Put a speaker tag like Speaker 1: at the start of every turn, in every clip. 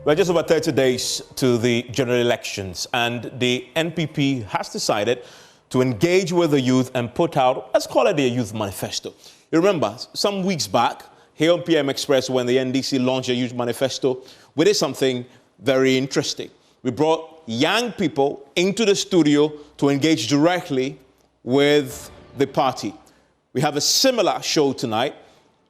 Speaker 1: We're just over 30 days to the general elections, and the NPP has decided to engage with the youth and put out, let's call it a youth manifesto. You remember, some weeks back, here on PM Express, when the NDC launched a youth manifesto, we did something very interesting. We brought young people into the studio to engage directly with the party. We have a similar show tonight,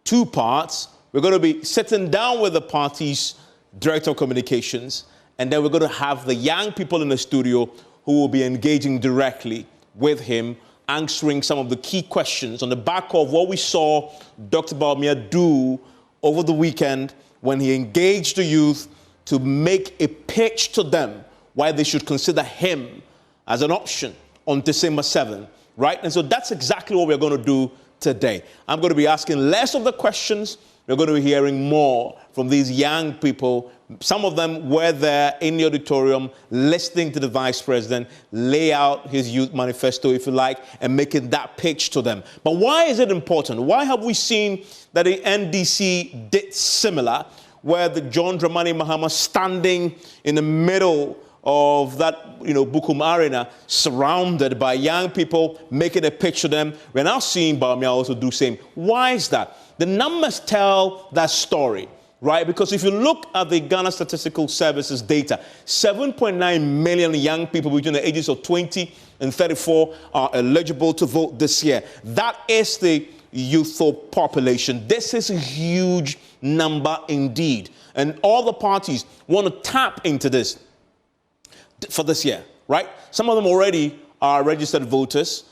Speaker 1: 2 parts. We're going to be sitting down with the party's Director of Communications, and then we're going to have the young people in the studio who will be engaging directly with him, answering some of the key questions on the back of what we saw Dr. Bawumia do over the weekend when he engaged the youth to make a pitch to them why they should consider him as an option on December 7th, right? And so that's exactly what we're going to do today. I'm going to be asking less of the questions. We're going to be hearing more from these young people. Some of them were there in the auditorium listening to the Vice President lay out his youth manifesto, if you like, and making that pitch to them. But why is it important? Why have we seen that the NDC did similar, where the John Dramani Mahama standing in the middle of that, Bukum Arena, surrounded by young people, making a pitch to them? We're now seeing Bawumia also do the same. Why is that? The numbers tell that story, right? Because if you look at the Ghana Statistical Services data, 7.9 million young people between the ages of 20 and 34 are eligible to vote this year. That is the youthful population. This is a huge number indeed. And all the parties want to tap into this for this year, right? Some of them already are registered voters.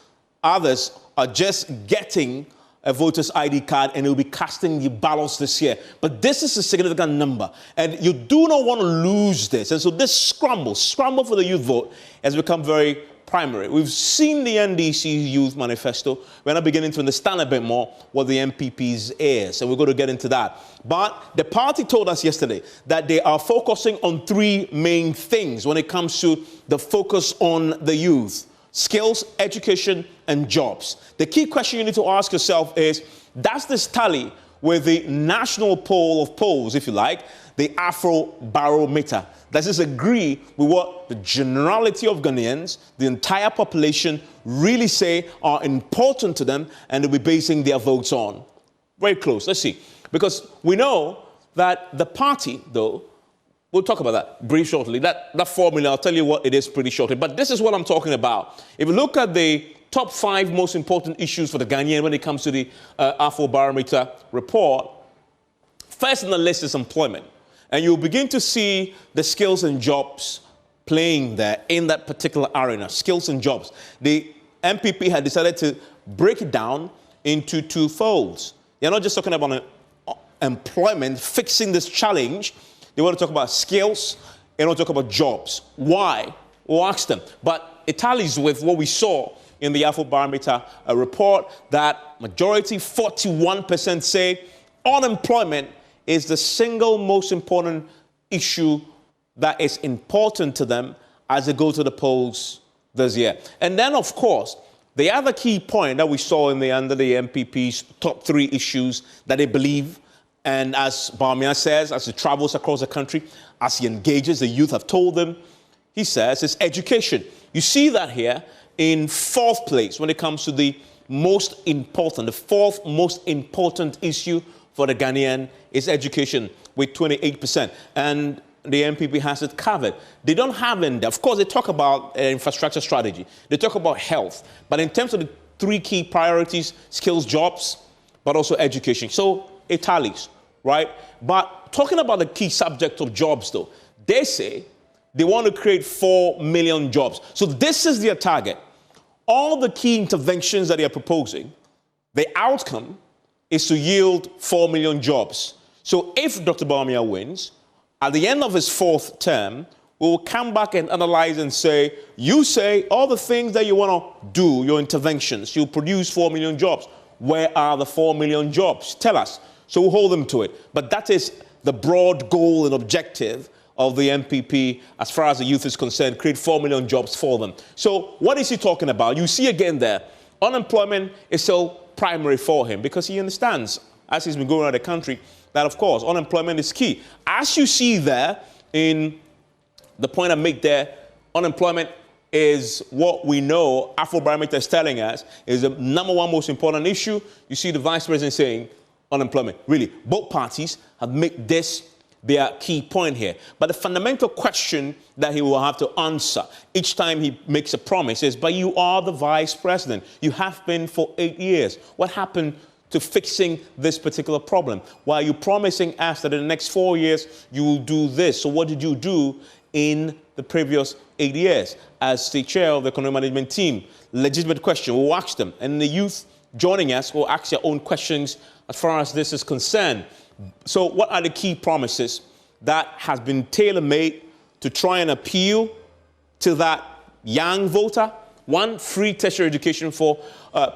Speaker 1: Others are just getting a voter's ID card and will be casting the ballots this year. But this is a significant number, and you do not want to lose this. And so this scramble for the youth vote has become very primary. We've seen the NDC's youth manifesto. We're now beginning to understand a bit more what the NPP's is, and we're going to get into that. But the party told us yesterday that they are focusing on 3 main things when it comes to the focus on the youth: skills, education, and jobs. The key question you need to ask yourself is, does this tally with the national poll of polls, if you like, the Afro Barometer? Does this agree with what the generality of Ghanaians, the entire population, really say are important to them and they'll be basing their votes on? Very close. Let's see. Because we know that the party, though, we'll talk about that brief shortly. That formula, I'll tell you what it is pretty shortly. But this is what I'm talking about. If you look at the top 5 most important issues for the Ghanaian when it comes to the Afro Barometer report, first on the list is employment. And you'll begin to see the skills and jobs playing there in that particular arena, skills and jobs. The NPP had decided to break it down into 2 folds. They're not just talking about employment, fixing this challenge. They want to talk about skills, they want to talk about jobs. Why? We'll ask them. But it tallies with what we saw in the Afro Barometer report, that majority, 41%, say unemployment is the single most important issue that is important to them as they go to the polls this year. And then, of course, the other key point that we saw under the NPP's top 3 issues that they believe, and as Bawumia says, as he travels across the country, as he engages, the youth have told him, he says, it's education. You see that here in 4th place when it comes to the most important, the 4th most important issue for the Ghanaian is education with 28%. And the NPP has it covered. They don't have in there. Of course, they talk about infrastructure strategy. They talk about health. But in terms of the 3 key priorities, skills, jobs, but also education. So it tallies, right? But talking about the key subject of jobs, though, they say they want to create 4 million jobs. So this is their target. All the key interventions that they are proposing, the outcome is to yield 4 million jobs. So if Dr. Bawumia wins, at the end of his 4th term, we will come back and analyze and say, you say all the things that you want to do, your interventions, you'll produce 4 million jobs. Where are the 4 million jobs? Tell us. So we'll hold them to it. But that is the broad goal and objective of the NPP as far as the youth is concerned, create 4 million jobs for them. So what is he talking about? You see again there, unemployment is still primary for him because he understands, as he's been going around the country, that, of course, unemployment is key. As you see there, in the point I make there, unemployment is what we know Afrobarometer is telling us is the number one most important issue. You see the vice president saying unemployment. Really, both parties have made this their key point here. But the fundamental question that he will have to answer each time he makes a promise is, but you are the vice president. You have been for 8 years. What happened to fixing this particular problem? Why are you promising us that in the next 4 years you will do this? So what did you do in the previous 8 years as the chair of the economic management team? Legitimate question. We'll ask them. And the youth joining us will ask their own questions as far as this is concerned. So what are the key promises that has been tailor-made to try and appeal to that young voter? One, free tertiary education for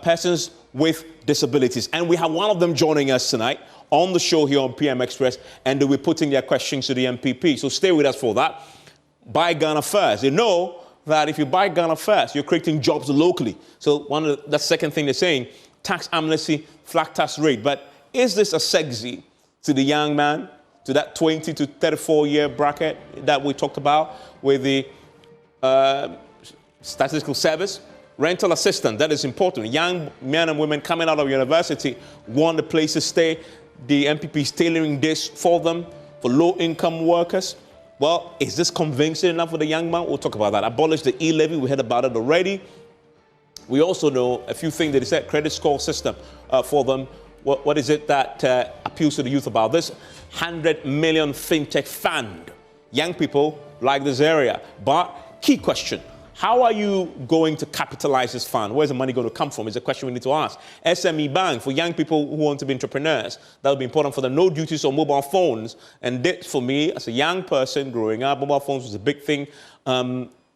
Speaker 1: persons with disabilities. And we have one of them joining us tonight on the show here on PM Express, and they'll be putting their questions to the NPP. So stay with us for that. Buy Ghana first. You know that if you buy Ghana first, you're creating jobs locally. So the second thing they're saying, tax amnesty, flat tax rate. But is this a sexy to the young man, to that 20 to 34-year bracket that we talked about with the statistical service? Rental assistance, that is important. Young men and women coming out of university want a place to stay. The NPP is tailoring this for them, for low-income workers. Well, is this convincing enough for the young man? We'll talk about that. Abolish the e-levy. We heard about it already. We also know a few things that he said, credit score system for them. What is it that appeals to the youth about this? 100 million fintech fund. Young people like this area. But key question, how are you going to capitalize this fund? Where's the money going to come from is a question we need to ask. SME Bank for young people who want to be entrepreneurs. That would be important for them. No duties on mobile phones. And this, for me, as a young person growing up, mobile phones was a big thing.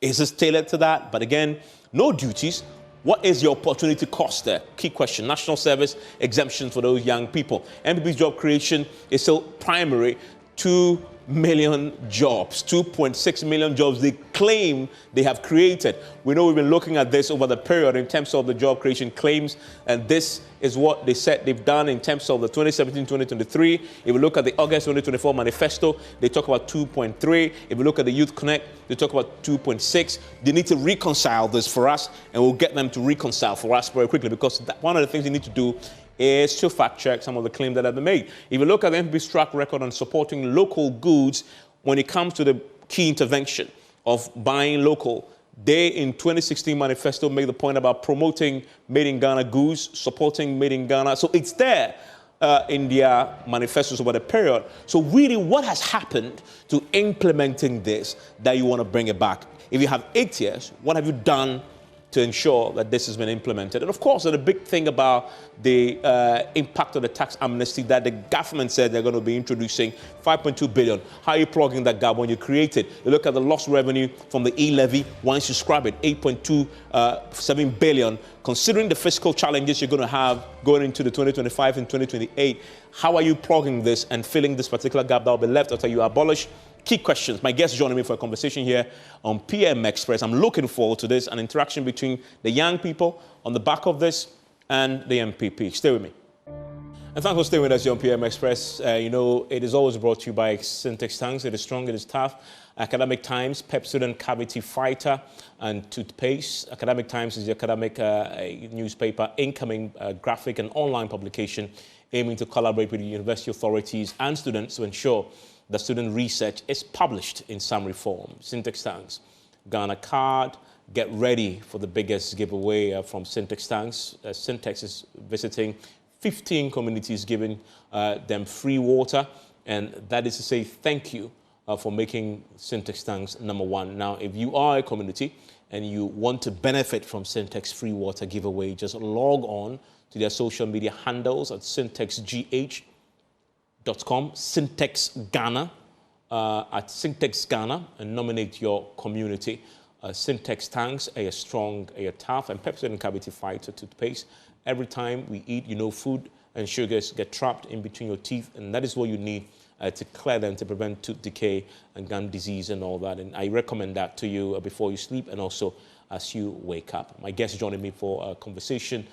Speaker 1: Is this tailored to that? But again, no duties. What is your opportunity cost there? Key question. National service exemptions for those young people. NPP's job creation is still primary. 2 million jobs, 2.6 million jobs they claim they have created. We know we've been looking at this over the period in terms of the job creation claims, and this is what they said they've done in terms of the 2017-2023. If we look at the August 2024 manifesto, they talk about 2.3. If we look at the Youth Connect, they talk about 2.6. They need to reconcile this for us, and we'll get them to reconcile for us very quickly, because one of the things they need to do is to fact-check some of the claims that have been made. If you look at the NPP's track record on supporting local goods when it comes to the key intervention of buying local, they, in 2016 manifesto, made the point about promoting made in Ghana goods, supporting made in Ghana. So it's there in their manifestos over the period. So really, what has happened to implementing this that you want to bring it back? If you have 8 years, what have you done to ensure that this has been implemented? And of course, the big thing about the impact of the tax amnesty that the government said they're going to be introducing, 5.2 billion. How are you plugging that gap when you create it? You look at the lost revenue from the e-levy. Once you scrap it, 8.27 billion. Considering the fiscal challenges you're going to have going into the 2025 and 2028, how are you plugging this and filling this particular gap that will be left after you abolish? Key questions. My guest joining me for a conversation here on PM Express. I'm looking forward to this, an interaction between the young people on the back of this and the NPP. Stay with me. And thanks for staying with us here on PM Express. You know, it is always brought to you by Syntex Tanks. It is strong, it is tough. Academic Times, Pepsodent Cavity Fighter, and Toothpaste. Academic Times is the academic newspaper, incoming graphic and online publication aiming to collaborate with the university authorities and students to ensure the student research is published in summary form. Syntex Tanks, Ghana card. Get ready for the biggest giveaway from Syntex Tanks. Syntex is visiting 15 communities, giving them free water. And that is to say thank you for making Syntex Tanks #1. Now, if you are a community and you want to benefit from Syntex free water giveaway, just log on to their social media handles at syntexgh.com, Syntex Ghana, at Syntex Ghana, and nominate your community. Syntex Tanks, a strong, a tough, and Pepsodent Cavity Fighter Toothpaste. Every time we eat, you know, food and sugars get trapped in between your teeth, and that is what you need to clear them, to prevent tooth decay and gum disease and all that. And I recommend that to you before you sleep, and also as you wake up. My guest joining me for a conversation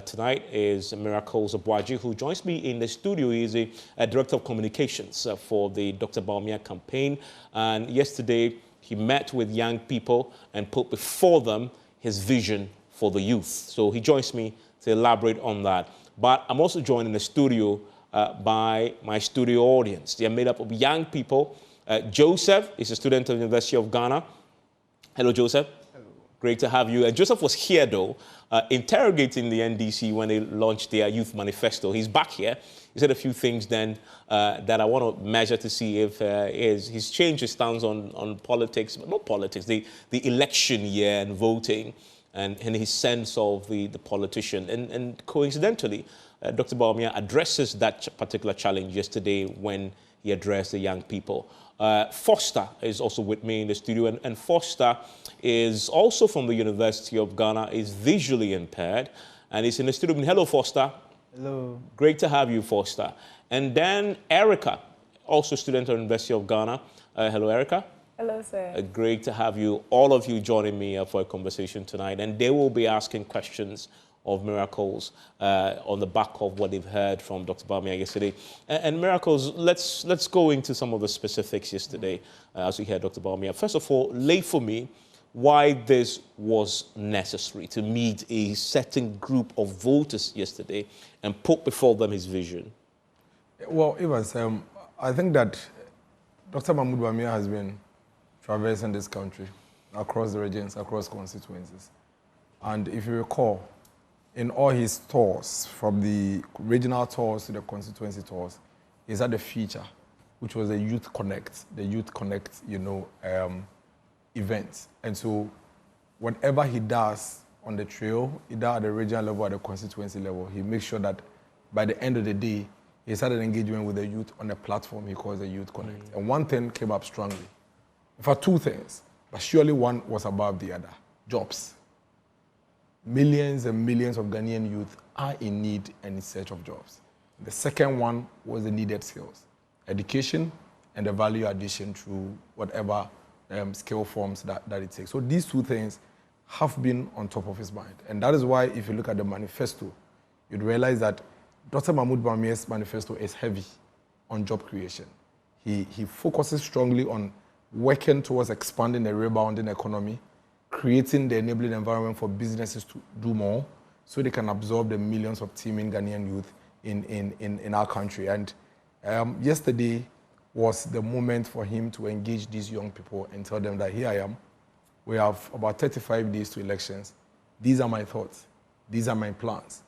Speaker 1: tonight is Miracles Obwaji, who joins me in the studio. He is a Director of Communications for the Dr. Bawumia campaign. And yesterday, he met with young people and put before them his vision for the youth. So he joins me to elaborate on that. But I'm also joined in the studio by my studio audience. They are made up of young people. Joseph is a student of the University of Ghana. Hello, Joseph.
Speaker 2: Hello.
Speaker 1: Great to have you. And Joseph was here, though, interrogating the NDC when they launched their Youth Manifesto. He's back here. He said a few things then that I want to measure to see if he's changed his stance on politics, but not politics, the election year and voting and his sense of the politician. And coincidentally, Dr. Bawumia addresses that particular challenge yesterday when he addressed the young people. Foster is also with me in the studio, and Foster is also from the University of Ghana, is visually impaired, and he's in the studio. Hello, Foster.
Speaker 2: Hello.
Speaker 1: Great to have you, Foster. And then Erica, also student of the University of Ghana. Hello, Erica.
Speaker 3: Hello, sir.
Speaker 1: Great to have you, all of you joining me for a conversation tonight. And they will be asking questions of Miracles on the back of what they've heard from Dr. Bawumia yesterday. And Miracles, let's go into some of the specifics yesterday as we heard Dr. Bawumia. First of all, lay for me why this was necessary to meet a certain group of voters yesterday and put before them his vision.
Speaker 2: Well, Evans, I think that Dr. Mahmoud Bawumia has been traversing this country across the regions, across constituencies. And if you recall, in all his tours, from the regional tours to the constituency tours, he's had a feature, which was the Youth Connect, event. And so whatever he does on the trail, either at the regional level or the constituency level, he makes sure that by the end of the day, he started engagement with the youth on a platform he calls the Youth Connect. And one thing came up strongly. In fact, two things, but surely one was above the other: jobs. Millions and millions of Ghanaian youth are in need and in search of jobs. The second one was the needed skills, education and the value addition through whatever skill forms that it takes. So these two things have been on top of his mind. And that is why if you look at the manifesto, you'd realize that Dr. Mahmoud Bawumia's manifesto is heavy on job creation. He focuses strongly on working towards expanding the rebounding economy, creating the enabling environment for businesses to do more so they can absorb the millions of teeming Ghanaian youth in our country. And yesterday was the moment for him to engage these young people and tell them that here I am. We have about 35 days to elections. These are my thoughts. These are my plans.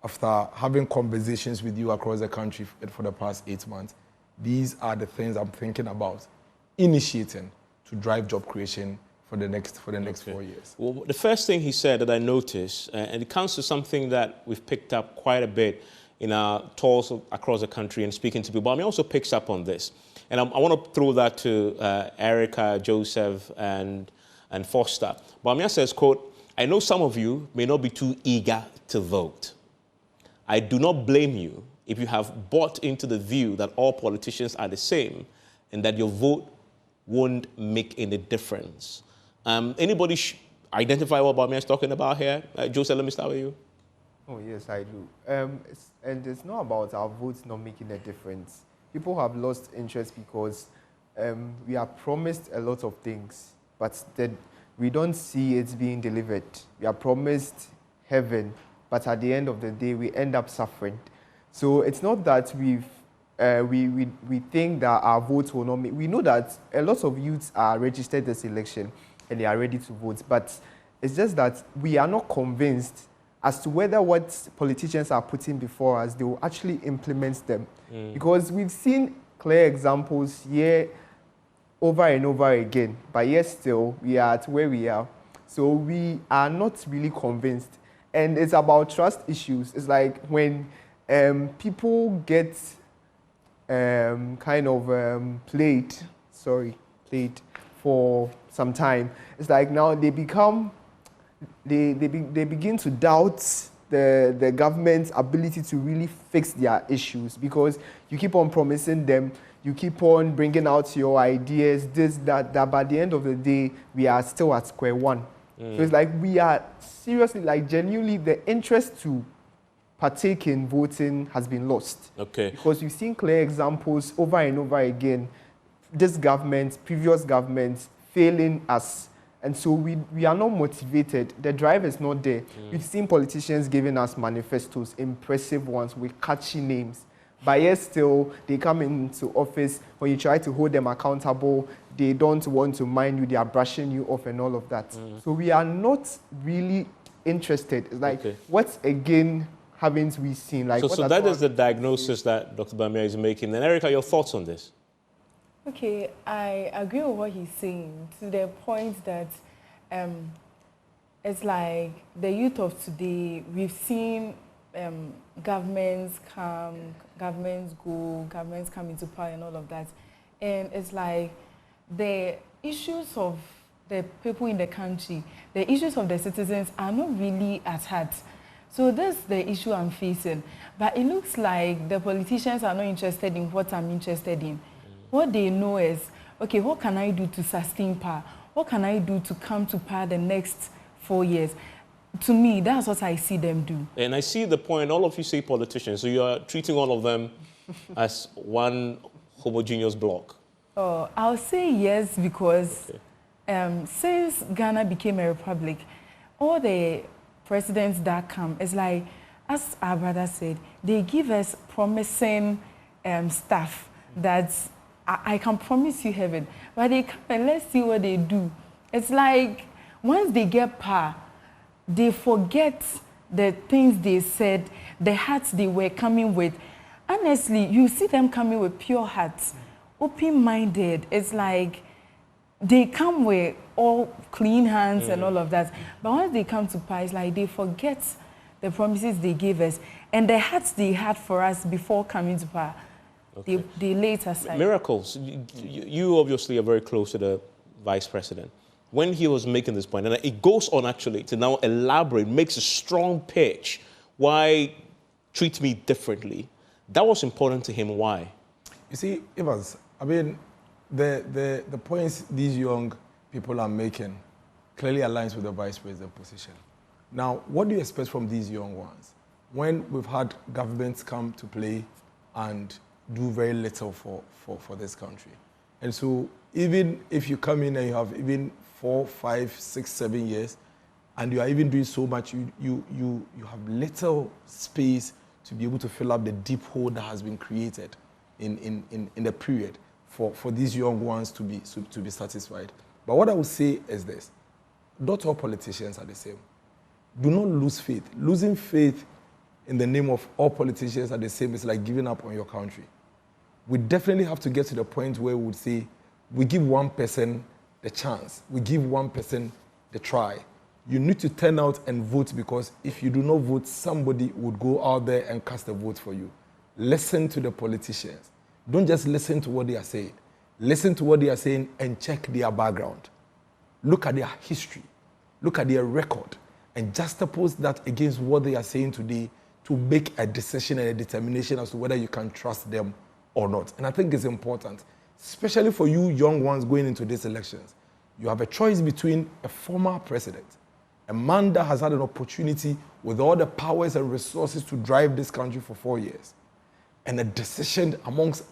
Speaker 2: After having conversations with you across the country for the past 8 months, these are the things I'm thinking about initiating to drive job creation for the next 4 years. Well,
Speaker 1: the first thing he said that I noticed, and it comes to something that we've picked up quite a bit in our tours across the country and speaking to people, but he also picks up on this. And I want to throw that to Erica, Joseph, and Foster. Bawumia says, quote, "I know some of you may not be too eager to vote. I do not blame you if you have bought into the view that all politicians are the same and that your vote won't make any difference." Anybody identify what Bawumia is talking about here? Joseph, let me start with you.
Speaker 4: Oh, yes, I do. And it's not about our votes not making a difference. People have lost interest because we are promised a lot of things, but we don't see it being delivered. We are promised heaven, but at the end of the day, we end up suffering. So it's not that we think that our votes will not make. We know that a lot of youths are registered this election and they are ready to vote, but it's just that we are not convinced as to whether what politicians are putting before us, they will actually implement them. Because we've seen clear examples here over and over again, but yet still we are at where we are. So we are not really convinced. And it's about trust issues. It's like when people get played for some time, it's like now they begin to doubt the government's ability to really fix their issues, because you keep on promising them, you keep on bringing out your ideas, this, that, but at the end of the day, we are still at square one. So it's like we are seriously, like genuinely, the interest to partake in voting has been lost.
Speaker 1: Okay.
Speaker 4: Because you've seen clear examples over and over again, this government, previous governments failing us. And so we are not motivated. The drive is not there. We've seen politicians giving us manifestos, impressive ones with catchy names. But yet still, they come into office, when you try to hold them accountable, they don't want to mind you, they are brushing you off and all of that. So we are not really interested. It's like, what again haven't we seen? Like,
Speaker 1: so that is the diagnosis that Dr. Bamia is making. And Erica, your thoughts on this?
Speaker 3: Okay, I agree with what he's saying, to the point that it's like the youth of today, we've seen governments come, governments go, governments come into power and all of that. And it's like the issues of the people in the country, the issues of the citizens are not really at heart. So that's the issue I'm facing. But it looks like the politicians are not interested in what I'm interested in. What they know is, okay, what can I do to sustain power? What can I do to come to power the next 4 years? To me, that's what I see them do. And
Speaker 1: I see the point. All of you say politicians, so you are treating all of them as one homogeneous block.
Speaker 3: Oh, I'll say yes, because since Ghana became a republic, all the presidents that come, it's like, as our brother said, they give us promising stuff that I can promise you heaven, but they come and let's see what they do. It's like once they get power, they forget the things they said, the hearts they were coming with. Honestly, you see them coming with pure hearts, open-minded. It's like they come with all clean hands and all of that. But once they come to power, it's like they forget the promises they gave us and the hearts they had for us before coming to power. Okay. They lay it aside.
Speaker 1: Miracles. You obviously are very close to the vice president. When he was making this point, and it goes on actually to now elaborate, makes a strong pitch, why treat me differently. That was important to him. Why?
Speaker 2: You see, Evans, I mean, the points these young people are making clearly aligns with the vice president position. Now, what do you expect from these young ones? When we've had governments come to play and do very little for this country. And so even if you come in and you have even 4, 5, 6, 7 years, and you are even doing so much, you have little space to be able to fill up the deep hole that has been created in the period for these young ones to be satisfied. But what I would say is this: not all politicians are the same. Do not lose faith. Losing faith in the name of all politicians are the same is like giving up on your country. We definitely have to get to the point where we would say, we give one person the chance. We give one person the try. You need to turn out and vote, because if you do not vote, somebody would go out there and cast a vote for you. Listen to the politicians. Don't just listen to what they are saying. Listen to what they are saying and check their background. Look at their history. Look at their record and juxtapose that against what they are saying today to make a decision and a determination as to whether you can trust them or not. And I think it's important, especially for you young ones going into these elections. You have a choice between a former president, a man that has had an opportunity with all the powers and resources to drive this country for 4 years, and a decision amongst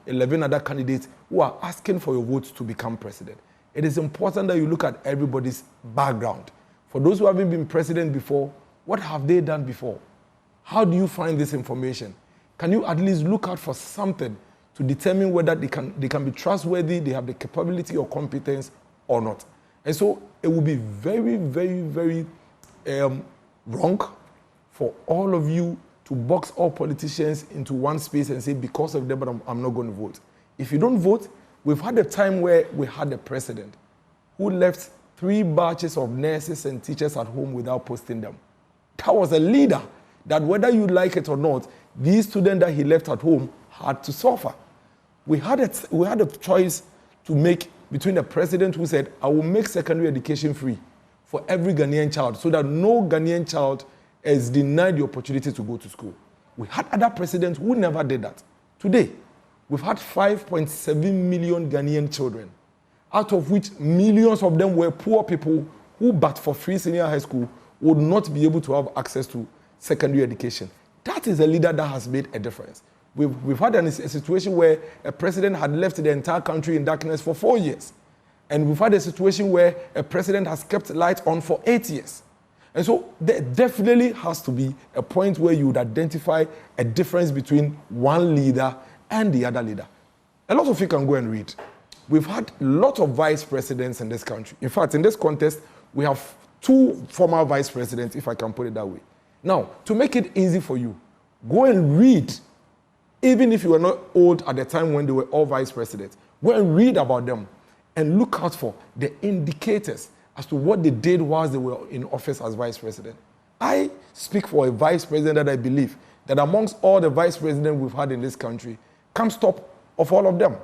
Speaker 2: 11 other candidates who are asking for your vote to become president. It is important that you look at everybody's background. For those who haven't been president before, what have they done before? How do you find this information? Can you at least look out for something to determine whether they can be trustworthy, they have the capability or competence or not? And so it would be very, very, very wrong for all of you to box all politicians into one space and say, because of them, but I'm not going to vote. If you don't vote, we've had a time where we had a president who left 3 batches of nurses and teachers at home without posting them. That was a leader that, whether you like it or not, these students that he left at home had to suffer. We had a choice to make between the president who said, I will make secondary education free for every Ghanaian child so that no Ghanaian child is denied the opportunity to go to school. We had other presidents who never did that. Today, we've had 5.7 million Ghanaian children, out of which millions of them were poor people who, but for free senior high school, would not be able to have access to secondary education. That is a leader that has made a difference. We've had a situation where a president had left the entire country in darkness for 4 years. And we've had a situation where a president has kept light on for 8 years. And so there definitely has to be a point where you would identify a difference between one leader and the other leader. A lot of you can go and read. We've had a lot of vice presidents in this country. In fact, in this contest, we have 2 former vice presidents, if I can put it that way. Now, to make it easy for you, go and read, even if you were not old at the time when they were all vice presidents. Go and read about them and look out for the indicators as to what they did whilst they were in office as vice president. I speak for a vice president that I believe that amongst all the vice presidents we've had in this country, comes top of all of them.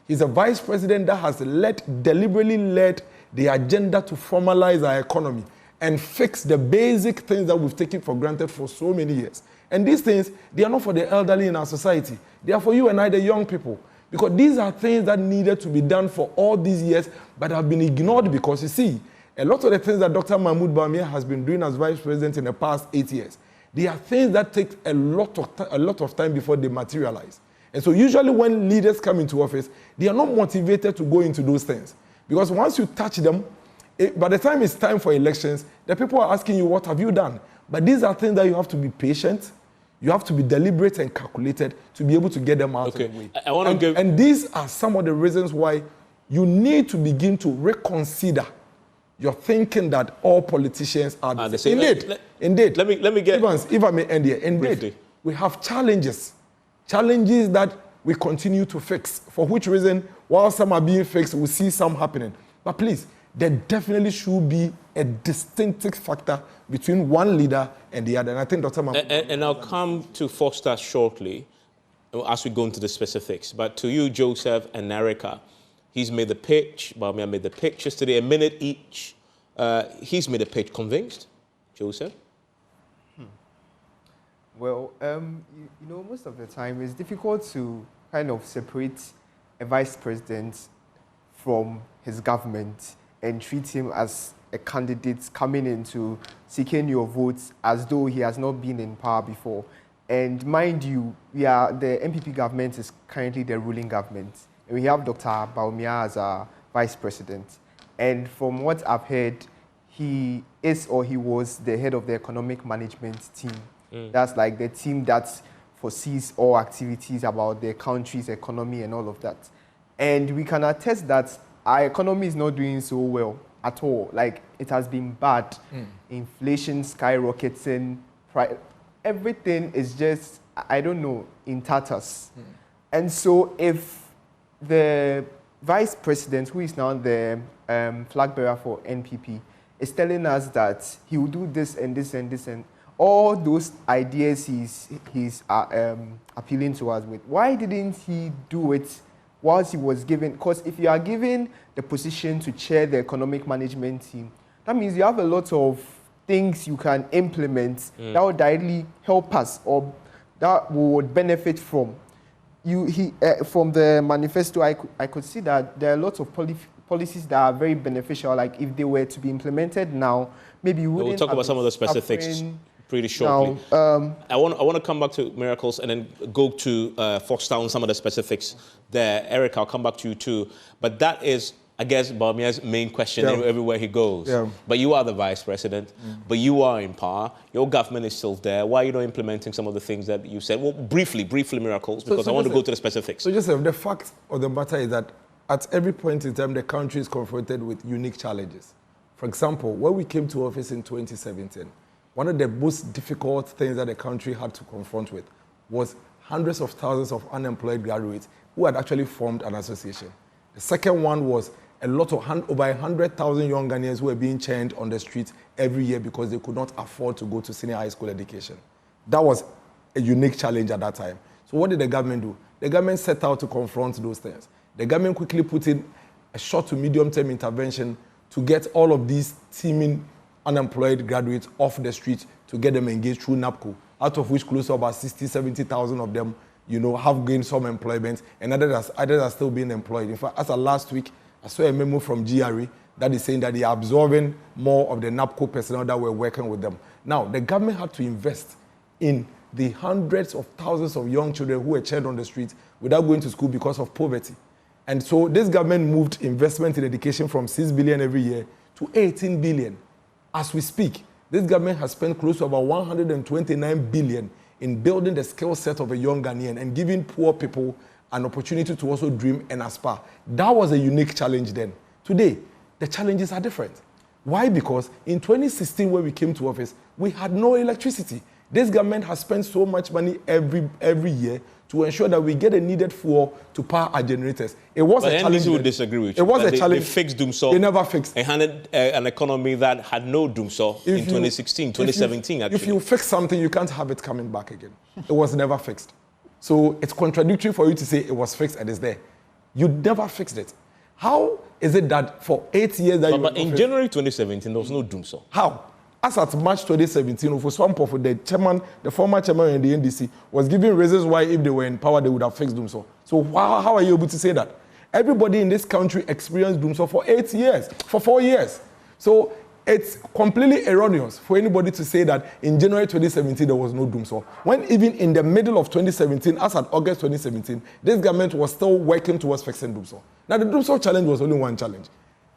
Speaker 2: He's a vice president that has deliberately led the agenda to formalize our economy and fix the basic things that we've taken for granted for so many years. And these things, they are not for the elderly in our society. They are for you and I, the young people. Because these are things that needed to be done for all these years, but have been ignored because, you see, a lot of the things that Dr. Mahmoud Bawumia has been doing as vice president in the past 8 years, they are things that take a lot of time before they materialize. And so usually when leaders come into office, they are not motivated to go into those things. Because once you touch them, by the time it's time for elections, the people are asking you, what have you done? But these are things that you have to be patient, you have to be deliberate and calculated to be able to get them out of the way. And these are some of the reasons why you need to begin to reconsider your thinking that all politicians are the same. Indeed. Let me get... Evans, if I may end here. Indeed, briefly. We have challenges that we continue to fix, for which reason, while some are being fixed, we see some happening. But please, there definitely should be a distinctive factor between one leader and the other. And I think Dr. Mahmoud...
Speaker 1: And I'll come to Foster shortly as we go into the specifics. But to you, Joseph and Erica, he's made the pitch. Bawumia made the pitch yesterday, a minute each. He's made a pitch. Convinced? Joseph?
Speaker 4: Well, you know, most of the time it's difficult to kind of separate a vice president from his government and treat him as a candidate coming into seeking your votes as though he has not been in power before. And mind you, the NPP government is currently the ruling government. And we have Dr. Bawumia as our vice president. And from what I've heard, he is or he was the head of the economic management team. That's like the team that foresees all activities about the country's economy and all of that. And we can attest that our economy is not doing so well at all. Like, it has been bad. Inflation skyrocketing. Everything is just, I don't know, in tatters. And so if the vice president, who is now the flag bearer for NPP, is telling us that he will do this and this and this and all those ideas he's appealing to us with, why didn't he do it whilst he was given? Because if you are given the position to chair the economic management team, that means you have a lot of things you can implement that would directly help us or that we would benefit from. From the manifesto, I could see that there are lots of policies that are very beneficial. Like if they were to be implemented now, maybe we wouldn't.
Speaker 1: We'll talk about some of the specifics pretty shortly. Now, I want to come back to Miracles and then go to Foster on some of the specifics there. Eric, I'll come back to you too. But that is, I guess, Bawumia's main question everywhere he goes. But you are the vice president, but you are in power. Your government is still there. Why are you not implementing some of the things that you said? Well, briefly, Miracles, because I want to go to the specifics.
Speaker 2: So, Joseph, the fact of the matter is that at every point in time, the country is confronted with unique challenges. For example, when we came to office in 2017, one of the most difficult things that the country had to confront with was hundreds of thousands of unemployed graduates who had actually formed an association. The second one was a lot of over 100,000 young Ghanaians who were being chained on the streets every year because they could not afford to go to senior high school education. That was a unique challenge at that time. So what did the government do? The government set out to confront those things. The government quickly put in a short to medium-term intervention to get all of these teeming unemployed graduates off the street to get them engaged through NAPCO, out of which close to about 60,000, 70,000 of them, have gained some employment, and others are still being employed. In fact, as of last week, I saw a memo from GRE that is saying that they are absorbing more of the NAPCO personnel that were working with them. Now, the government had to invest in the hundreds of thousands of young children who were child on the streets without going to school because of poverty. And so this government moved investment in education from 6 billion every year to 18 billion. As we speak, this government has spent close to about 129 billion in building the skill set of a young Ghanaian and giving poor people an opportunity to also dream and aspire. That was a unique challenge then. Today, the challenges are different. Why? Because in 2016, when we came to office, we had no electricity. This government has spent so much money every year to ensure that we get a needed fuel to power our generators. It was a challenge.
Speaker 1: NDC would disagree with you.
Speaker 2: It was a challenge.
Speaker 1: They fixed Doomsaw.
Speaker 2: They never fixed.
Speaker 1: They handed an economy that had no Doomsaw in 2016, 2017, actually.
Speaker 2: If you fix something, you can't have it coming back again. It was never fixed. So it's contradictory for you to say it was fixed and it's there. You never fixed it. How is it that for 8 years that
Speaker 1: But in January 2017, there was no Doomsaw.
Speaker 2: How? As at March 2017, for some of the former chairman in the NDC was giving reasons why if they were in power, they would have fixed Doomsaw. So how are you able to say that? Everybody in this country experienced Doomsaw for 8 years, for 4 years. So it's completely erroneous for anybody to say that in January 2017, there was no Doomsaw. When even in the middle of 2017, as at August 2017, this government was still working towards fixing Doomsaw. Now, the Doomsaw challenge was only one challenge.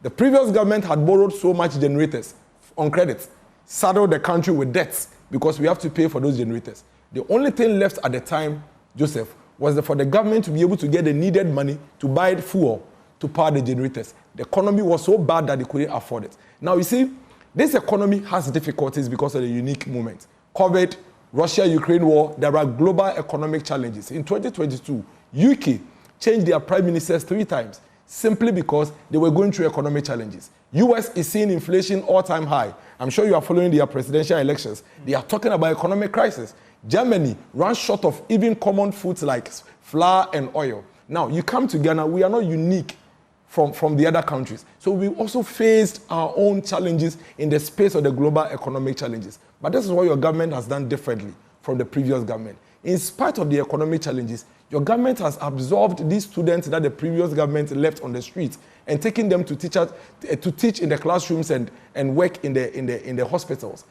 Speaker 2: The previous government had borrowed so much generators on credit, saddled the country with debts because we have to pay for those generators. The only thing left at the time, Joseph, was for the government to be able to get the needed money to buy fuel to power the generators. The economy was so bad that they couldn't afford it. Now, you see, this economy has difficulties because of the unique moment. COVID, Russia-Ukraine war, there are global economic challenges. In 2022, UK changed their prime ministers 3 times simply because they were going through economic challenges. US is seeing inflation all-time high. I'm sure you are following their presidential elections. They are talking about economic crisis. Germany runs short of even common foods like flour and oil. Now, you come to Ghana, we are not unique from the other countries. So we also faced our own challenges in the space of the global economic challenges. But this is what your government has done differently from the previous government. In spite of the economic challenges, your government has absorbed these students that the previous government left on the streets and taken them to teach in the classrooms and work in the hospitals.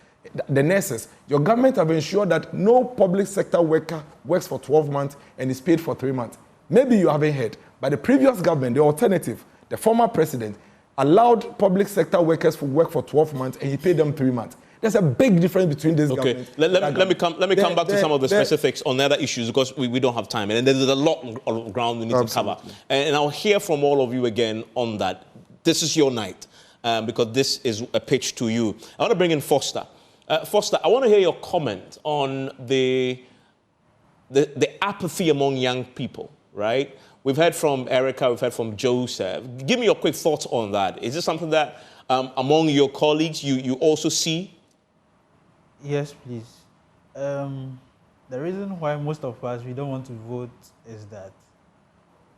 Speaker 2: The nurses, your government have ensured that no public sector worker works for 12 months and is paid for 3 months. Maybe you haven't heard, but the previous government, the alternative, the former president, allowed public sector workers to work for 12 months and he paid them 3 months. There's a big difference between this government.
Speaker 1: Let me come back to some of the specifics on other issues because we don't have time. And there's a lot of ground we need to cover. And I'll hear from all of you again on that. This is your night because this is a pitch to you. I want to bring in Foster. Foster, I want to hear your comment on the apathy among young people, right? We've heard from Erica, we've heard from Joseph. Give me your quick thoughts on that. Is this something that among your colleagues you also see?
Speaker 5: Yes, please. The reason why most of us, we don't want to vote is that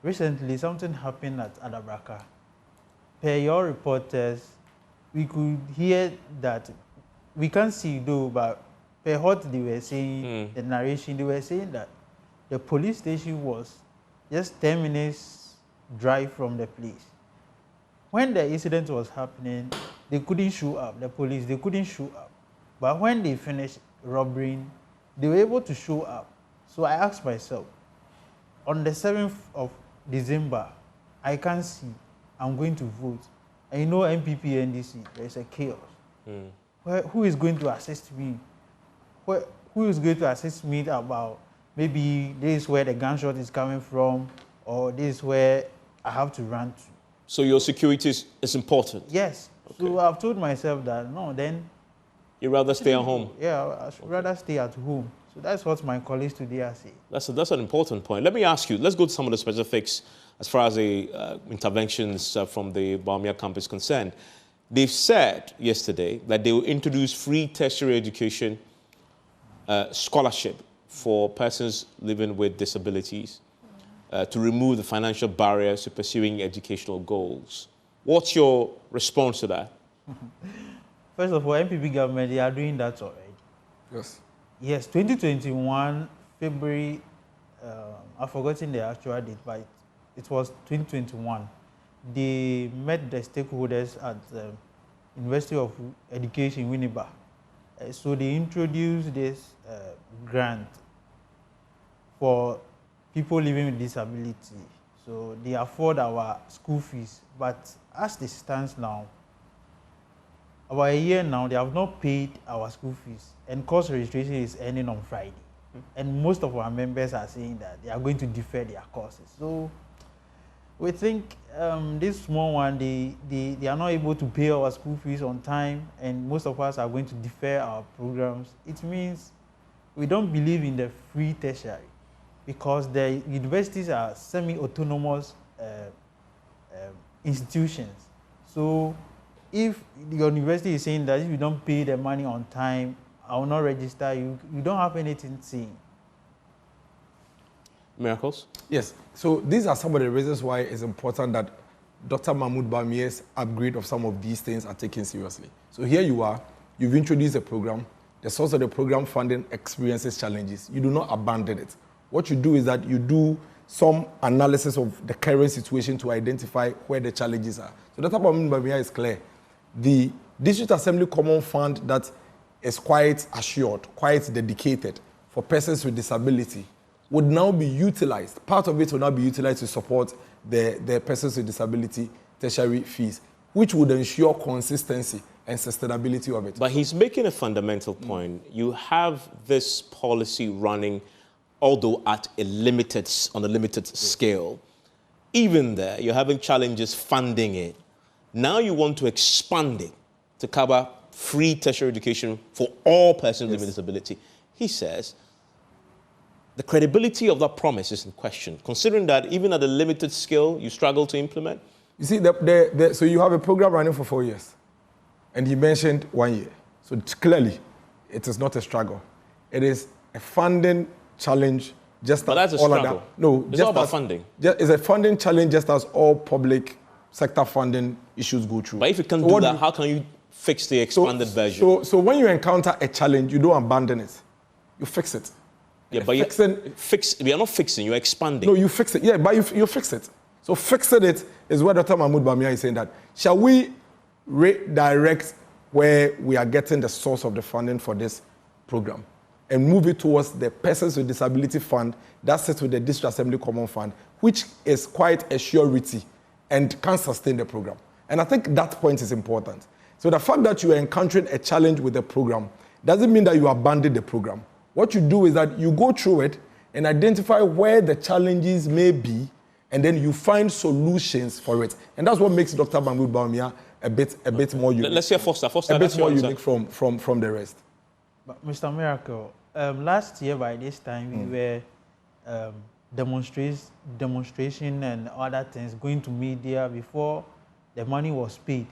Speaker 5: recently something happened at Adabraka. Per your reporters, we could hear that, we can't see though, but per what they were saying, the narration, they were saying that the police station was just 10 minutes drive from the place. When the incident was happening, they couldn't show up, the police, they couldn't show up. But when they finished robbing, they were able to show up. So I asked myself, on the 7th of December, I can't see, I'm going to vote. And you know NPP, NDC, there's a chaos. Who is going to assist me? Who is going to assist me about maybe this is where the gunshot is coming from, or this is where I have to run to?
Speaker 1: So your security is important?
Speaker 5: Yes. Okay. So I've told myself that, no, then...
Speaker 1: You'd rather stay at home?
Speaker 5: Yeah, I should rather stay at home. So that's what my colleagues today are saying.
Speaker 1: That's an important point. Let me ask you, let's go to some of the specifics as far as the interventions from the Bawumia camp is concerned. They've said yesterday that they will introduce free tertiary education scholarship for persons living with disabilities to remove the financial barriers to pursuing educational goals. What's your response to that?
Speaker 5: First of all, NPP government, they are doing that already.
Speaker 2: Yes.
Speaker 5: Yes, 2021, February, I've forgotten the actual date, but it was 2021. they met the stakeholders at University of Education, Winneba. So they introduced this grant for people living with disability. So they afford our school fees. But as it stands now, about a year now, they have not paid our school fees. And course registration is ending on Friday. And most of our members are saying that they are going to defer their courses. So we think this small one, they are not able to pay our school fees on time, and most of us are going to defer our programs. It means we don't believe in the free tertiary, because the universities are semi-autonomous institutions. So if the university is saying that if you don't pay the money on time, I will not register you, you don't have anything saying.
Speaker 1: Miracles?
Speaker 2: Yes. So these are some of the reasons why it's important that Dr. Mahmoud Bawumia's upgrade of some of these things are taken seriously. So here you are, you've introduced a program, the source of the program funding experiences challenges. You do not abandon it. What you do is that you do some analysis of the current situation to identify where the challenges are. So Dr. Mahmoud Bawumia is clear. The District Assembly Common Fund that is quite assured, quite dedicated for persons with disability would now be utilized. Part of it will now be utilized to support the persons with disability tertiary fees, which would ensure consistency and sustainability of it.
Speaker 1: But he's making a fundamental point. You have this policy running, although at a limited scale. Even there, you're having challenges funding it. Now you want to expand it to cover free tertiary education for all persons with disability. He says the credibility of that promise is in question, considering that even at a limited scale, you struggle to implement.
Speaker 2: You see, so you have a program running for 4 years, and he mentioned 1 year. So clearly, it is not a struggle. It is a funding challenge, just
Speaker 1: but
Speaker 2: as
Speaker 1: that's a
Speaker 2: all
Speaker 1: struggle.
Speaker 2: other. No,
Speaker 1: it's
Speaker 2: just
Speaker 1: all about
Speaker 2: as,
Speaker 1: funding.
Speaker 2: It's a funding challenge, just as all public sector funding issues go through.
Speaker 1: But if you can't do that, how can you fix the expanded version?
Speaker 2: So when you encounter a challenge, you don't abandon it. You fix it.
Speaker 1: Yeah, but we are not fixing, you're expanding.
Speaker 2: No, you fix it. Yeah, but you fix it. So fixing it is where Dr. Mahmoud Bawumia is saying that, shall we redirect where we are getting the source of the funding for this program and move it towards the Persons with Disability Fund that sits with the District Assembly Common Fund, which is quite a surety and can sustain the program. And I think that point is important. So the fact that you are encountering a challenge with the program doesn't mean that you abandon the program. What you do is that you go through it and identify where the challenges may be, and then you find solutions for it. And that's what makes Dr. Mahmoud Bawumia a bit more unique.
Speaker 1: Let's hear Foster.
Speaker 2: A bit more unique from the rest.
Speaker 5: But Mr. Miracle, last year by this time, we were demonstration and other things going to media before the money was paid.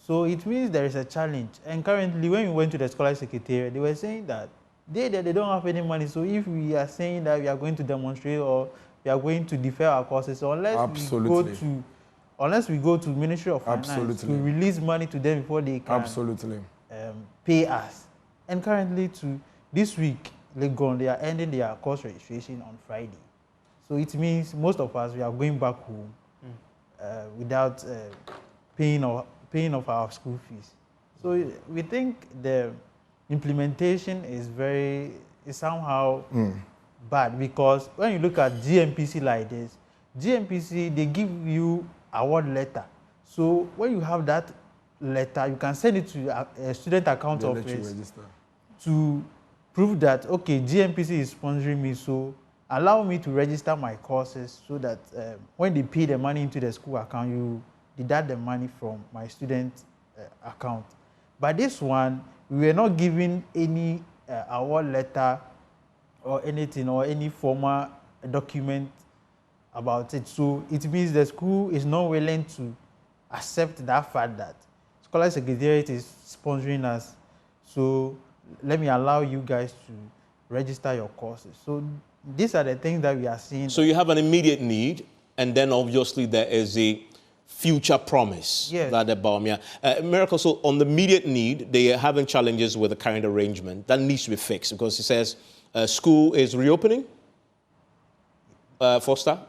Speaker 5: So it means there is a challenge. And currently, when we went to the Scholar Secretariat, they were saying that they don't have any money. So if we are saying that we are going to demonstrate or we are going to defer our courses, unless we go to Ministry of Finance to release money to them before they can pay us. And currently, this week, they are ending their course registration on Friday. So it means most of us, we are going back home without paying off our school fees. So we think the implementation is somehow bad, because when you look at GMPC like this, GMPC, they give you award letter. So when you have that letter, you can send it to a student account office to prove that, okay, GMPC is sponsoring me, so allow me to register my courses so that when they pay the money into the school account, you deduct the money from my student account. But this one, we were not given any award letter or anything or any formal document about it. So it means the school is not willing to accept that fact that Scholar Secretariat is sponsoring us. So let me allow you guys to register your courses. So these are the things that we are seeing.
Speaker 1: So you have an immediate need, and then obviously there is a future promise that the Bawumia. Miracle, so on the immediate need, they are having challenges with the current arrangement. That needs to be fixed, because it says school is reopening. Foster?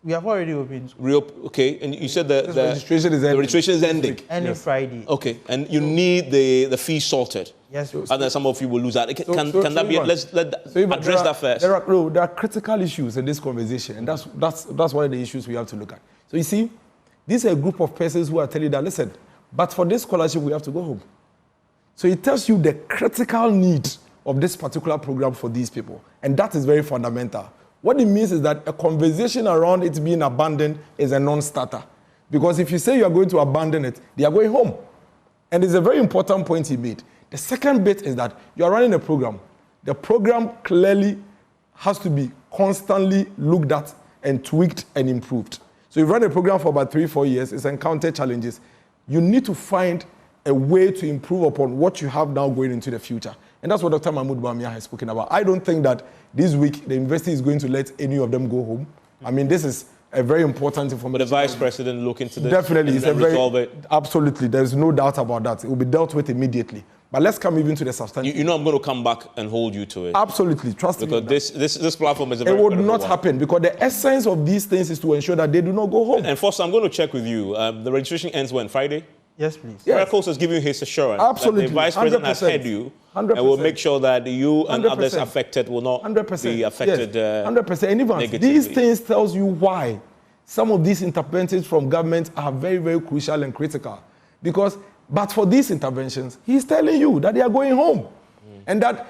Speaker 5: We have already opened school.
Speaker 1: Okay, and you said the
Speaker 2: registration is ending.
Speaker 1: The registration is ending.
Speaker 5: Ending Friday.
Speaker 1: Okay, and you need the fee sorted.
Speaker 5: Yes.
Speaker 1: And then some of you will lose that. Can that be? Let's address that first.
Speaker 2: There are critical issues in this conversation, and that's one of the issues we have to look at. So you see, these are a group of persons who are telling you that, listen, but for this scholarship we have to go home. So it tells you the critical need of this particular program for these people, and that is very fundamental. What it means is that a conversation around it being abandoned is a non-starter. Because if you say you are going to abandon it, they are going home. And it's a very important point he made. The second bit is that you are running a program. The program clearly has to be constantly looked at and tweaked and improved. So you run a program for about 3-4 years, it's encountered challenges. You need to find a way to improve upon what you have now going into the future. And that's what Dr. Mahmoud Bawumia has spoken about. I don't think that this week the university is going to let any of them go home. I mean, this is a very important information.
Speaker 1: But the vice president look into this.
Speaker 2: Definitely,
Speaker 1: and resolve it.
Speaker 2: Absolutely, there's no doubt about that. It will be dealt with immediately. But let's come even to the substantive.
Speaker 1: You know I'm going to come back and hold you to it.
Speaker 2: Absolutely, trust me.
Speaker 1: Because this platform is a very
Speaker 2: It would not happen because the essence of these things is to ensure that they do not go home.
Speaker 1: And Foster, I'm going to check with you. The registration ends when? Friday?
Speaker 5: Yes, please.
Speaker 1: Yes. Miracles has given you his assurance.
Speaker 2: Absolutely.
Speaker 1: That the vice president
Speaker 2: 100%.
Speaker 1: has heard you
Speaker 2: 100%.
Speaker 1: and will make sure that you and
Speaker 2: 100%.
Speaker 1: others affected will not
Speaker 2: 100%.
Speaker 1: be affected.
Speaker 2: Yes. 100%. And even these things tells you why some of these interventions from government are very, very crucial and critical. Because, but for these interventions, he's telling you that they are going home. And that,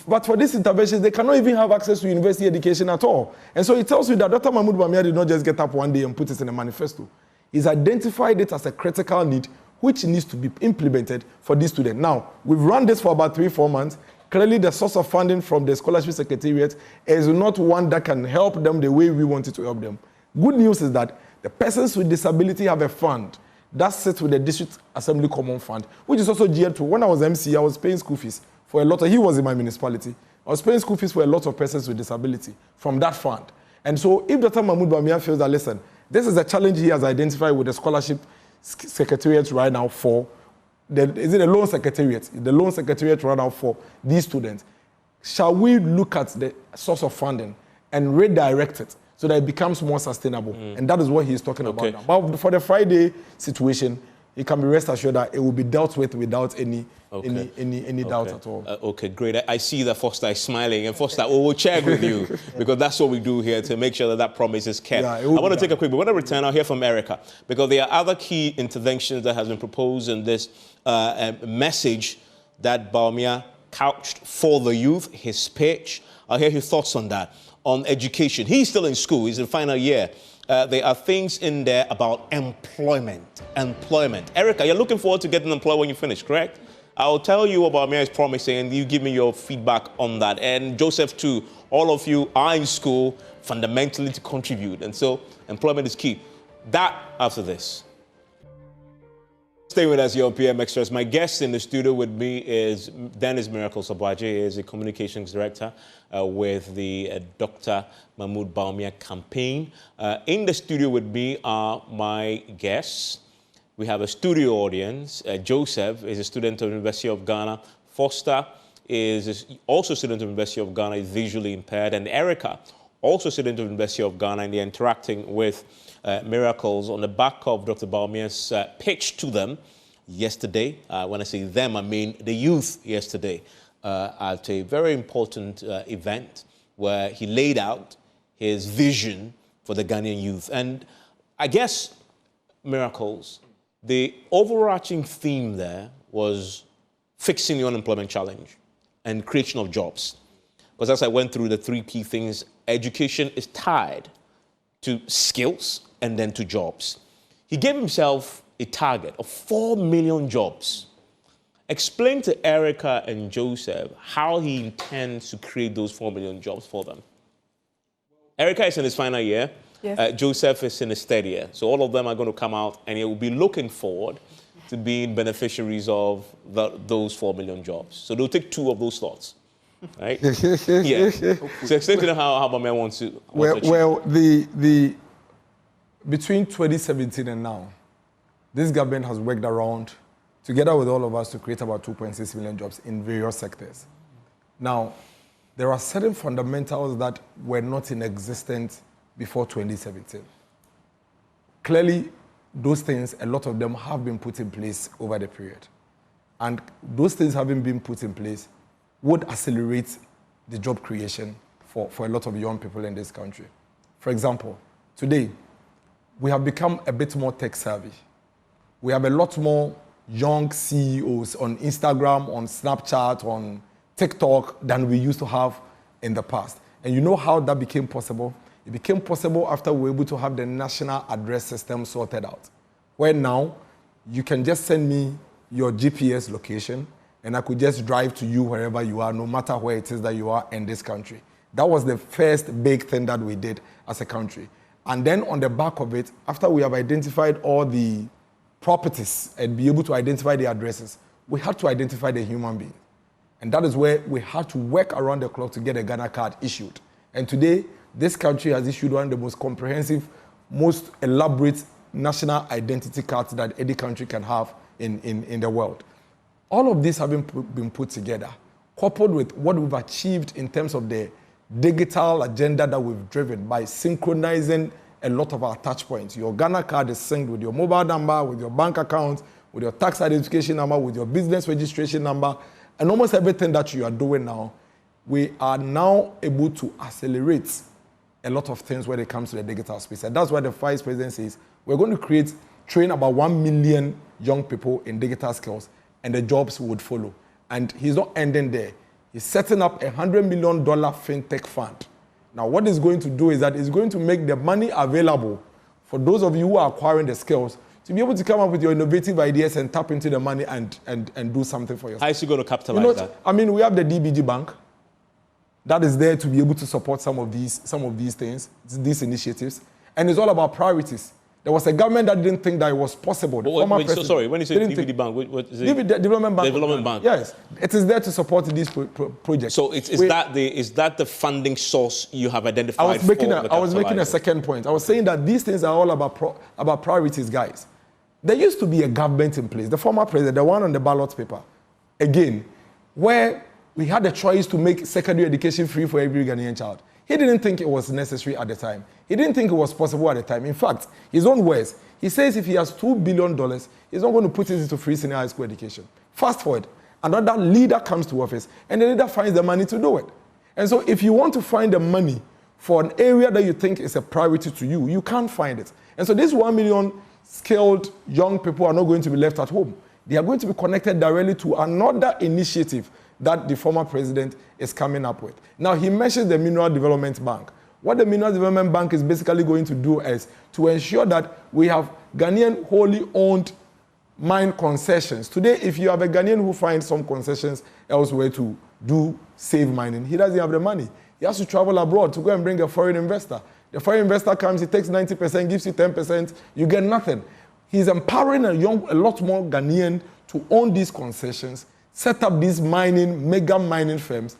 Speaker 2: but for these interventions, they cannot even have access to university education at all. And so it tells you that Dr. Mahmoud Bawumia did not just get up one day and put it in a manifesto. He's identified it as a critical need which needs to be implemented for these students. Now, we've run this for about 3-4 months. Clearly, the source of funding from the Scholarship Secretariat is not one that can help them the way we wanted to help them. Good news is that the persons with disability have a fund that sits with the District Assembly Common Fund, which is also geared to, when I was MC, I was paying school fees for a lot of, he was in my municipality. I was paying school fees for a lot of persons with disability from that fund. And so if Dr. Mahmoud Bawumia feels that, listen, this is a challenge he has identified with the Scholarship Secretariat right now for, is it a loan secretariat? The loan secretariat right now for these students. Shall we look at the source of funding and redirect it so that it becomes more sustainable? And that is what he's talking about now. But for the Friday situation, he can be rest assured that it will be dealt with without any doubt at all.
Speaker 1: Okay, great. I see that Foster is smiling, and Foster, we will check with you because that's what we do here to make sure that promise is kept. I want to take a quick break. When I return, I'll hear from Erica because there are other key interventions that has been proposed in this message that Bawumia couched for the youth, his speech. I'll hear his thoughts on that. On education, he's still in school. He's in final year. There are things in there about employment. Erica, you're looking forward to getting employed when you finish, correct? I'll tell you about Bawumia is promising, and you give me your feedback on that. And Joseph, too, all of you are in school fundamentally to contribute. And so employment is key. That after this. Stay with us here on PM Express. My guest in the studio with me is Dennis Miracle Sabwaje. He is a communications director with the Dr. Mahmoud Bawumia campaign. In the studio with me are my guests. We have a studio audience. Joseph is a student of the University of Ghana. Foster is also a student of the University of Ghana, is visually impaired. And Erica, also a student of the University of Ghana, and they're interacting with Miracles on the back of Dr. Bawumia's pitch to them yesterday. When I say them, I mean the youth yesterday at a very important event where he laid out his vision for the Ghanaian youth. And I guess, Miracles, the overarching theme there was fixing the unemployment challenge and creation of jobs. Because as I went through the 3 key things, education is tied to skills and then to jobs. He gave himself a target of 4 million jobs. Explain to Erica and Joseph how he intends to create those 4 million jobs for them. Erica is in his final year. Yes. Joseph is in his third year. So all of them are going to come out and he will be looking forward to being beneficiaries of those 4 million jobs. So they'll take 2 of those slots. Right? Yeah. So explain to them how Bawumia wants to
Speaker 2: achieve. Between 2017 and now, this government has worked around, together with all of us, to create about 2.6 million jobs in various sectors. Now, there are certain fundamentals that were not in existence before 2017. Clearly, those things, a lot of them have been put in place over the period. And those things having been put in place would accelerate the job creation for a lot of young people in this country. For example, today, we have become a bit more tech savvy. We have a lot more young CEOs on Instagram, on Snapchat, on TikTok than we used to have in the past. And you know how that became possible? It became possible after we were able to have the national address system sorted out, where now you can just send me your GPS location and I could just drive to you wherever you are, no matter where it is that you are in this country. That was the first big thing that we did as a country. And then on the back of it, after we have identified all the properties and be able to identify the addresses, we had to identify the human being. And that is where we had to work around the clock to get a Ghana card issued. And today, this country has issued one of the most comprehensive, most elaborate national identity cards that any country can have in the world. All of this having been put together, coupled with what we've achieved in terms of the digital agenda that we've driven by synchronizing a lot of our touch points. Your Ghana card is synced with your mobile number, with your bank account, with your tax identification number, with your business registration number, and almost everything that you are doing now. We are now able to accelerate a lot of things when it comes to the digital space. And that's why the Vice President says we're going to train about 1 million young people in digital skills, and the jobs would follow. And he's not ending there. He's setting up $100 million fintech fund. Now, what he's going to do is that he's going to make the money available for those of you who are acquiring the skills to be able to come up with your innovative ideas and tap into the money and do something for yourself.
Speaker 1: How is he going to capitalize that?
Speaker 2: I mean, we have the DBG Bank that is there to be able to support some of these things, these initiatives. And it's all about priorities. There was a government that didn't think that it was possible.
Speaker 1: So sorry, when you say DVD Bank, what is it?
Speaker 2: Development Bank.
Speaker 1: Development Bank.
Speaker 2: Yes, it is there to support these projects.
Speaker 1: So is that the funding source you have identified? I
Speaker 2: was making a second point. I was saying that these things are all about priorities, guys. There used to be a government in place, the former president, the one on the ballot paper, again, where we had a choice to make secondary education free for every Ghanaian child. He didn't think it was necessary at the time. He didn't think it was possible at the time. In fact, his own words, he says if he has $2 billion, he's not going to put it into free senior high school education. Fast forward, another leader comes to office, and the leader finds the money to do it. And so if you want to find the money for an area that you think is a priority to you, you can't find it. And so these 1 million skilled young people are not going to be left at home. They are going to be connected directly to another initiative that the former president is coming up with. Now, he mentions the Mineral Development Bank. What the Mineral Development Bank is basically going to do is to ensure that we have Ghanaian wholly owned mine concessions. Today, if you have a Ghanaian who finds some concessions elsewhere to do save mining, he doesn't have the money. He has to travel abroad to go and bring a foreign investor. The foreign investor comes, he takes 90%, gives you 10%, you get nothing. He's empowering a lot more Ghanaian to own these concessions, set up these mega mining firms,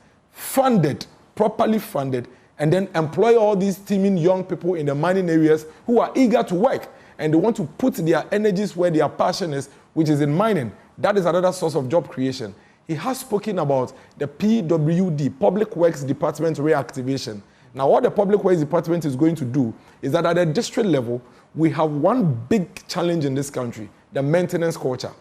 Speaker 2: properly funded, and then employ all these teeming young people in the mining areas who are eager to work. And they want to put their energies where their passion is, which is in mining. That is another source of job creation. He has spoken about the PWD, Public Works Department reactivation. Now, what the Public Works Department is going to do is that at the district level, we have one big challenge in this country, the maintenance culture.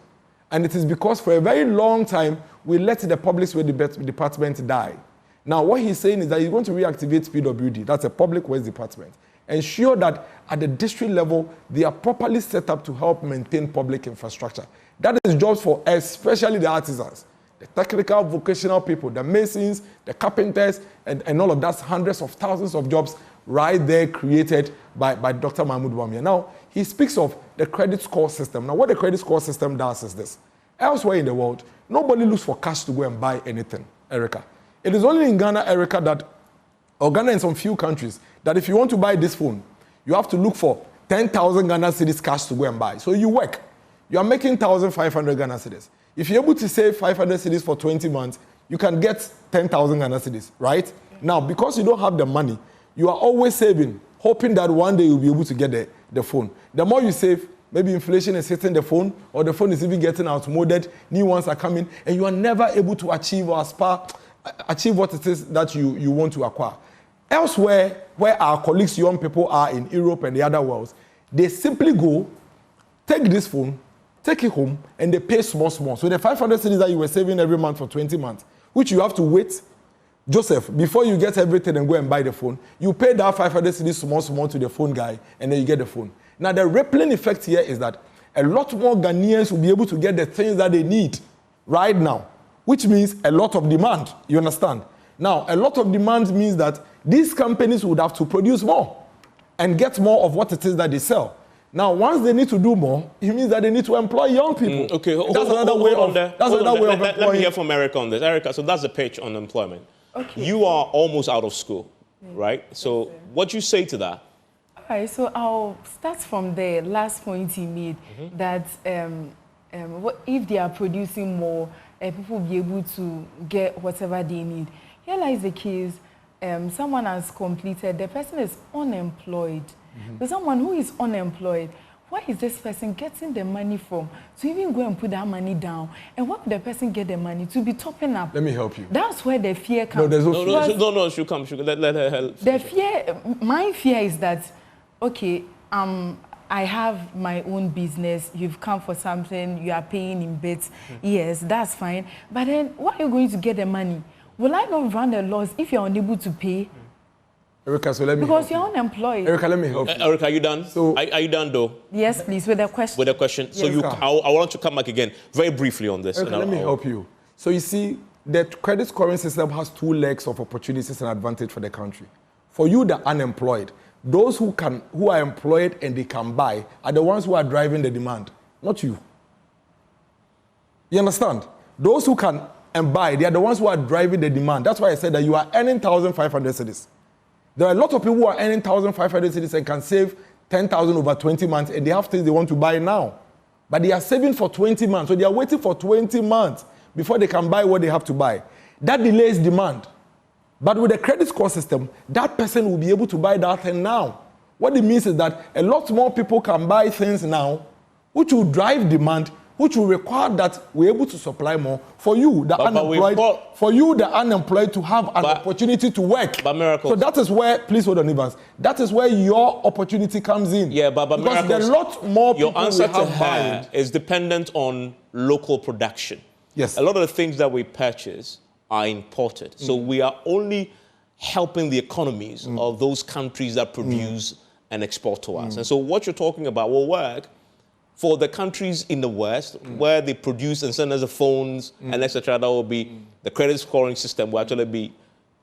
Speaker 2: And it is because for a very long time, we let the Public Works Department die. Now, what he's saying is that he's going to reactivate PWD, that's a Public Works Department, ensure that at the district level, they are properly set up to help maintain public infrastructure. That is jobs for especially the artisans, the technical, vocational people, the masons, the carpenters, and all of that, hundreds of thousands of jobs right there created by Dr. Mahmoud Bawumia. Now, he speaks of the credit score system. Now, what the credit score system does is this. Elsewhere in the world, nobody looks for cash to go and buy anything, Erica. It is only in Ghana, Erica, or Ghana in some few countries, that if you want to buy this phone, you have to look for 10,000 Ghana cedis cash to go and buy. So you work. You are making 1,500 Ghana cedis. If you're able to save 500 cedis for 20 months, you can get 10,000 Ghana cedis, right? Now, because you don't have the money, you are always saving, hoping that one day you'll be able to get the phone. The more you save, maybe inflation is hitting the phone, or the phone is even getting outmoded, new ones are coming, and you are never able to achieve what it is that you want to acquire. Elsewhere, where our colleagues, young people are in Europe and the other worlds, they simply go, take this phone, take it home, and they pay small. So the 500 cedis that you were saving every month for 20 months, which you have to wait, Joseph, before you get everything and go and buy the phone, you pay that 500 cedis small to the phone guy, and then you get the phone. Now, the rippling effect here is that a lot more Ghanaians will be able to get the things that they need right now, which means a lot of demand. You understand? Now, a lot of demand means that these companies would have to produce more and get more of what it is that they sell. Now, once they need to do more, it means that they need to employ young people.
Speaker 1: Okay,
Speaker 2: that's another way of employing.
Speaker 1: Let me hear from Erica on this. Erica, so that's the pitch on employment. Okay. You are almost out of school, right? So what do you say to that?
Speaker 3: All right, so I'll start from the last point he made, that if they are producing more, people will be able to get whatever they need. Here lies the case. Someone has completed, the person is unemployed. So someone who is unemployed, where is this person getting the money from to even go and put that money down? And where would the person get the money to be topping up?
Speaker 2: Let me help you.
Speaker 3: That's where the fear comes.
Speaker 2: No, there's no fear.
Speaker 1: No, she'll come. Let her help.
Speaker 3: The fear, my fear is that, okay, I have my own business, you've come for something, you are paying in bits. Yes, that's fine. But then, where are you going to get the money? Will I not run the laws if you're unable to pay?
Speaker 2: Erica, so let me
Speaker 3: because you're unemployed.
Speaker 2: Erica, let me help you.
Speaker 1: Erica, are you done?
Speaker 2: So,
Speaker 1: are you done, though?
Speaker 3: Yes, please, with a question.
Speaker 1: With a question. Yes. So I want you to come back again very briefly on this.
Speaker 2: Erica, let me help you. So you see, the credit scoring system has two legs of opportunities and advantage for the country. For you, the unemployed, those who are employed and they can buy are the ones who are driving the demand, not you. You understand? Those who can and buy, they are the ones who are driving the demand. That's why I said that you are earning 1,500 cedis. There are a lot of people who are earning 1,500 cedis and can save 10,000 over 20 months, and they have things they want to buy now. But they are saving for 20 months, so they are waiting for 20 months before they can buy what they have to buy. That delays demand. But with the credit score system, that person will be able to buy that thing now. What it means is that a lot more people can buy things now, which will drive demand, which will require that we're able to supply more for you, the unemployed, to have an opportunity to work.
Speaker 1: But miracles.
Speaker 2: So that is where, please hold on, Evans. That is where your opportunity comes in.
Speaker 1: Yeah, but
Speaker 2: because
Speaker 1: miracles,
Speaker 2: there are a lot more people.
Speaker 1: Your answer to her is dependent on local production.
Speaker 2: Yes.
Speaker 1: A lot of the things that we purchase are imported. So we are only helping the economies of those countries that produce and export to us. And so what you're talking about will work for the countries in the West where they produce and send us the phones and etc. That will be the credit scoring system will actually be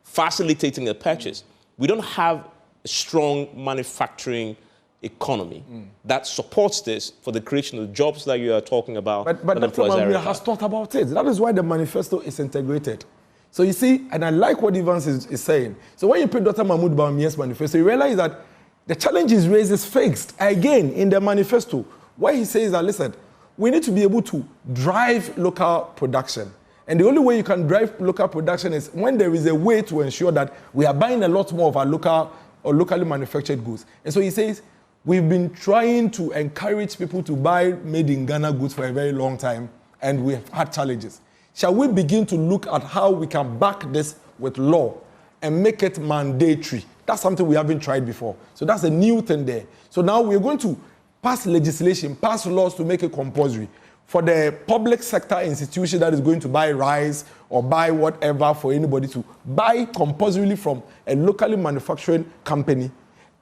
Speaker 1: facilitating the purchase. We don't have a strong manufacturing economy that supports this for the creation of jobs that you are talking about.
Speaker 2: But Dr. Mamia has thought about it. That is why the manifesto is integrated. So you see, and I like what Evans is saying. So when you put Dr. Mahmoud Bawumia's manifesto, you realize that the challenge is raised is fixed again in the manifesto, where he says that, listen, we need to be able to drive local production. And the only way you can drive local production is when there is a way to ensure that we are buying a lot more of our local or locally manufactured goods. And so he says, we've been trying to encourage people to buy made in Ghana goods for a very long time, and we have had challenges. Shall we begin to look at how we can back this with law and make it mandatory? That's something we haven't tried before. So that's a new thing there. So now we're going to pass legislation, pass laws to make it compulsory for the public sector institution that is going to buy rice or buy whatever for anybody to buy compulsorily from a locally manufacturing company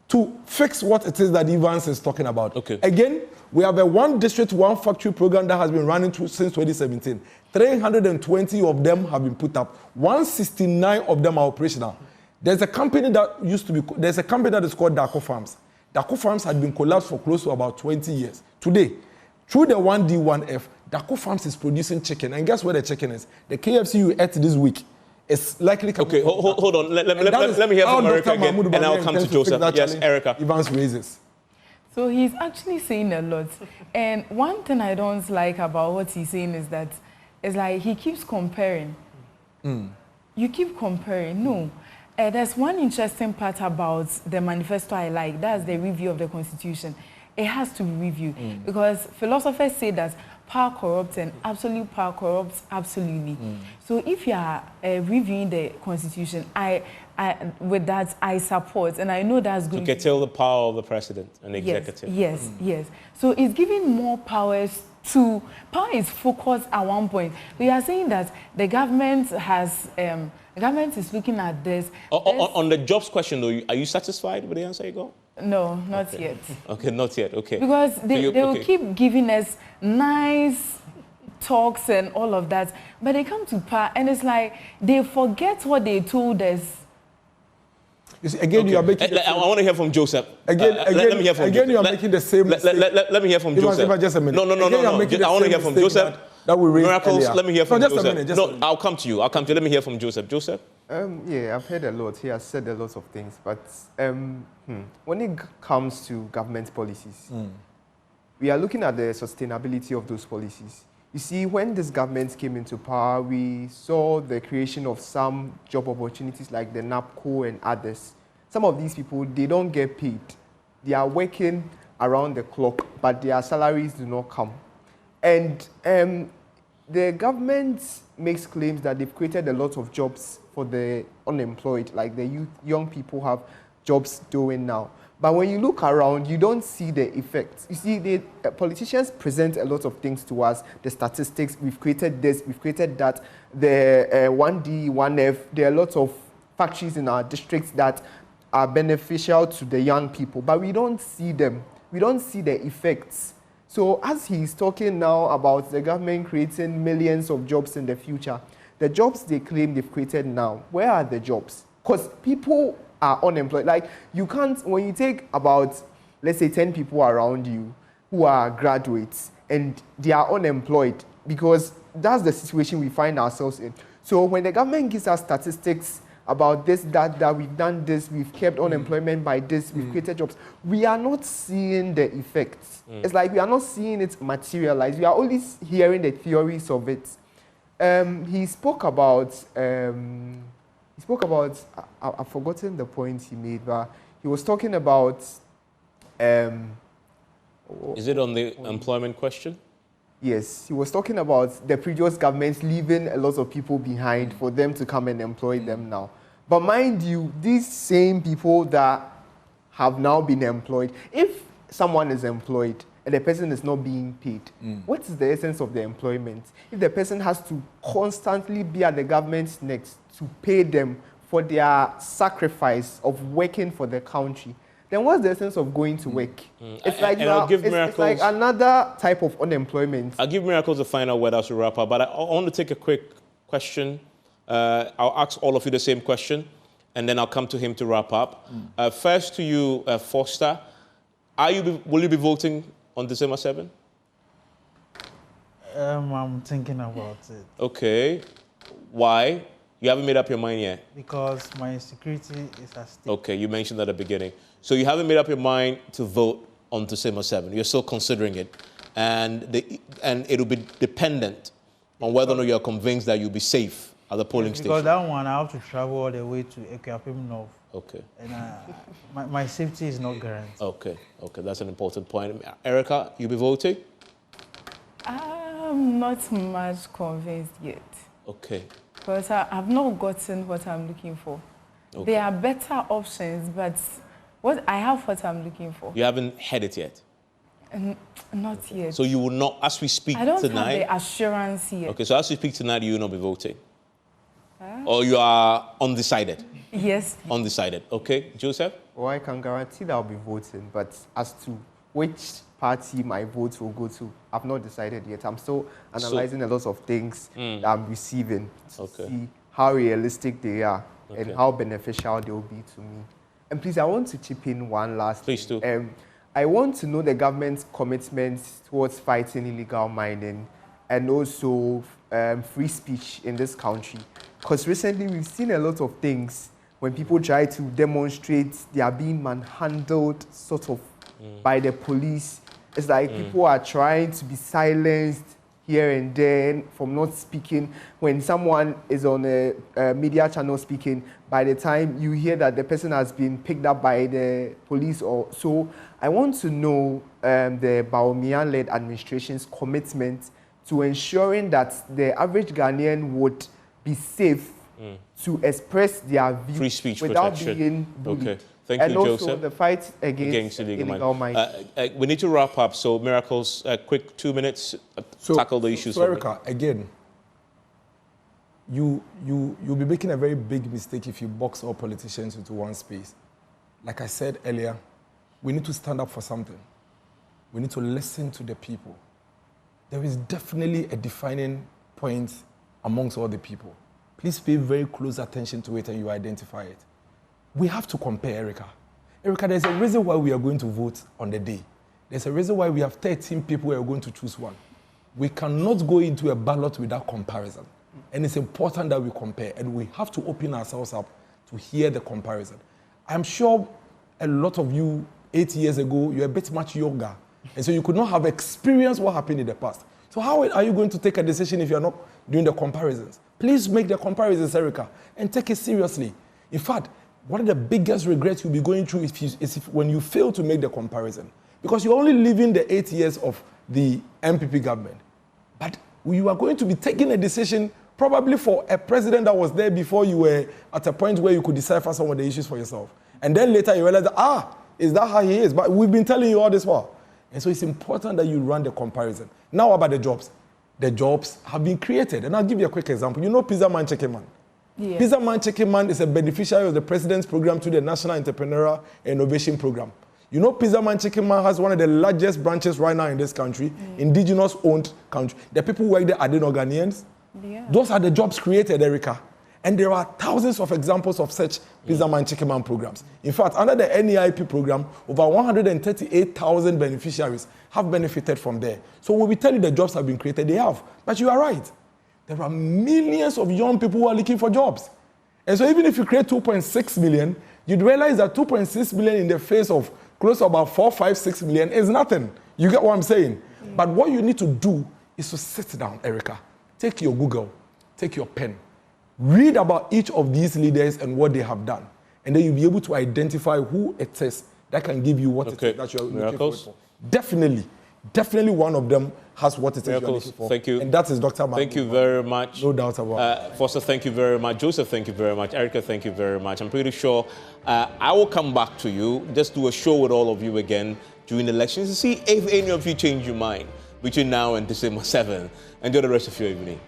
Speaker 2: to fix what it is that Evans is talking about.
Speaker 1: Okay.
Speaker 2: Again, we have a one district, one factory program that has been running since 2017. 320 of them have been put up. 169 of them are operational. There's a company that is called Daco Farms. Daco Farms had been collapsed for close to about 20 years. Today, through the 1D1F, Daco Farms is producing chicken. And guess where the chicken is? The KFC you ate this week is likely...
Speaker 1: Okay, hold on. Let me hear from Erica again, and I'll come to Joseph. Yes, Erica.
Speaker 2: Evans raises.
Speaker 3: So he's actually saying a lot. And one thing I don't like about what he's saying is that it's like he keeps comparing. You keep comparing. No. There's one interesting part about the manifesto I like. That's the review of the Constitution. It has to be reviewed because philosophers say that power corrupts and absolute power corrupts absolutely. So if you are reviewing the Constitution, I with that, I support, and I know that's going
Speaker 1: to curtail the power of the president and the executive.
Speaker 3: Yes, yes. So it's giving more powers to, power is focused at one point. We are saying that the government has, the government is looking at this.
Speaker 1: On the jobs question, though, are you satisfied with the answer you got?
Speaker 3: No, not yet.
Speaker 1: Okay, not yet, okay.
Speaker 3: Because they will keep giving us nice talks and all of that, but they come to power and it's like they forget what they told us.
Speaker 2: You see, again, you are making.
Speaker 1: I want to hear from Joseph.
Speaker 2: Again,
Speaker 1: let me hear from
Speaker 2: again,
Speaker 1: Joseph.
Speaker 2: you are making the same mistake.
Speaker 1: Let me hear from Joseph.
Speaker 2: Just a minute.
Speaker 1: No. I want to hear from Joseph.
Speaker 2: That we raised
Speaker 1: Miracles.
Speaker 2: earlier.
Speaker 1: Let me hear from
Speaker 2: just
Speaker 1: Joseph.
Speaker 2: A minute,
Speaker 1: No, I'll come to you. Let me hear from Joseph. Joseph.
Speaker 4: Yeah, I've heard a lot. He has said a lot of things, but when it comes to government policies, we are looking at the sustainability of those policies. You see, when this government came into power, we saw the creation of some job opportunities like the NAPCO and others. Some of these people, they don't get paid. They are working around the clock, but their salaries do not come. And the government makes claims that they've created a lot of jobs for the unemployed, like the young people have jobs doing now. But when you look around, you don't see the effects. You see, the politicians present a lot of things to us, the statistics, we've created this, we've created that, the 1D, 1F, there are lots of factories in our districts that are beneficial to the young people, but we don't see them. We don't see the effects. So as he's talking now about the government creating millions of jobs in the future, the jobs they claim they've created now, where are the jobs? Because people are unemployed. Like, you can't, when you take about, let's say, 10 people around you who are graduates and they are unemployed, because that's the situation we find ourselves in. So when the government gives us statistics about this, that we've done this, we've kept unemployment by this, we've created jobs, we are not seeing the effects. It's like we are not seeing it materialize. We are only hearing the theories of it. He spoke about, I've forgotten the point he made, but he was talking about...
Speaker 1: Is it on the employment question?
Speaker 4: Yes, he was talking about the previous governments leaving a lot of people behind for them to come and employ them now. But mind you, these same people that have now been employed, if someone is employed and the person is not being paid, what is the essence of the employment? If the person has to constantly be at the government's neck to pay them for their sacrifice of working for the country, then what's the essence of going to work? It's like it's like another type of unemployment.
Speaker 1: I'll give Miracles a final word as we wrap up, but I want to take a quick question. I'll ask all of you the same question, and then I'll come to him to wrap up. First to you, Foster. Will you be voting on December 7?
Speaker 5: I'm thinking about it.
Speaker 1: Okay. Why? You haven't made up your mind yet?
Speaker 5: Because my security is at stake.
Speaker 1: Okay, you mentioned that at the beginning. So you haven't made up your mind to vote on December 7. You're still considering it. And it'll be dependent on whether or not you're convinced that you'll be safe at the polling station.
Speaker 5: Because that one, I have to travel all the way to Equiapim North. Okay. And my safety is not guaranteed.
Speaker 1: Okay, that's an important point. Erica, you be voting?
Speaker 3: I'm not much convinced yet.
Speaker 1: Okay.
Speaker 3: Because I've not gotten what I'm looking for. Okay. There are better options, but what I'm looking for. You
Speaker 1: haven't had it yet?
Speaker 3: Not yet.
Speaker 1: So you will not, as we speak tonight? I don't
Speaker 3: have the assurance yet.
Speaker 1: Okay, so as we speak tonight, you will not be voting? Or you are undecided?
Speaker 3: Yes.
Speaker 1: Undecided. Okay, Joseph?
Speaker 4: Well, I can guarantee that I'll be voting, but as to which party my votes will go to, I've not decided yet. I'm still analyzing a lot of things that I'm receiving to see how realistic they are and how beneficial they will be to me. And please, I want to chip in one last
Speaker 1: thing. Please do.
Speaker 4: I want to know the government's commitment towards fighting illegal mining and also free speech in this country. Because recently we've seen a lot of things when people try to demonstrate, they are being manhandled sort of by the police. It's like people are trying to be silenced here and there from not speaking. When someone is on a media channel speaking, by the time you hear that the person has been picked up by the police or so, I want to know the Bawumia-led administration's commitment to ensuring that the average Ghanaian would be safe to express their view
Speaker 1: Free speech
Speaker 4: without
Speaker 1: protection.
Speaker 4: being bullied.
Speaker 1: Okay. Thank you,
Speaker 4: and also
Speaker 1: Joseph.
Speaker 4: the fight against illegal mining.
Speaker 1: We need to wrap up, so Miracles, quick 2 minutes, tackle the issues.
Speaker 2: So Erica, again, you'll be making a very big mistake if you box all politicians into one space. Like I said earlier, we need to stand up for something. We need to listen to the people. There is definitely a defining point amongst all the people. Please pay very close attention to it and you identify it. We have to compare, Erica. Erica, there's a reason why we are going to vote on the day. There's a reason why we have 13 people who are going to choose one. We cannot go into a ballot without comparison. And it's important that we compare, and we have to open ourselves up to hear the comparison. I'm sure a lot of you, 8 years ago, you're a bit much younger, and so you could not have experienced what happened in the past. So how are you going to take a decision if you're not doing the comparisons? Please make the comparisons, Erica, and take it seriously. In fact, one of the biggest regrets you'll be going through is when you fail to make the comparison, because you're only living the 8 years of the NPP government. But you are going to be taking a decision probably for a president that was there before you were at a point where you could decipher some of the issues for yourself. And then later you realize that, is that how he is? But we've been telling you all this while. And so it's important that you run the comparison. Now about the jobs. The jobs have been created. And I'll give you a quick example. You know Pizza Man, Chicken Man?
Speaker 3: Yes.
Speaker 2: Pizza Man, Chicken Man is a beneficiary of the President's program to the National Entrepreneurial Innovation Program. You know Pizza Man, Chicken Man has one of the largest branches right now in this country, indigenous-owned country. The people who work there are the Ghanaians.
Speaker 3: Yeah.
Speaker 2: Those are the jobs created, Erica. And there are thousands of examples of such Pizza Man, Chicken Man programs. In fact, under the NEIP program, over 138,000 beneficiaries have benefited from there. So when we tell you the jobs have been created, they have. But you are right. There are millions of young people who are looking for jobs. And so even if you create 2.6 million, you'd realize that 2.6 million in the face of close to about 4, 5, 6 million is nothing. You get what I'm saying? But what you need to do is to sit down, Erica. Take your Google, take your pen, read about each of these leaders and what they have done. And then you'll be able to identify who it is that can give you what it is that you're looking for. Definitely one of them has what it is you're looking for.
Speaker 1: Thank you.
Speaker 2: And that is Dr. Mahmoud.
Speaker 1: Thank you very much.
Speaker 2: No doubt about it.
Speaker 1: Foster, thank you very much. Joseph, thank you very much. Erica, thank you very much. I'm pretty sure I will come back to you, just do a show with all of you again during the elections to see if any of you change your mind between now and December 7th. Enjoy the rest of your evening.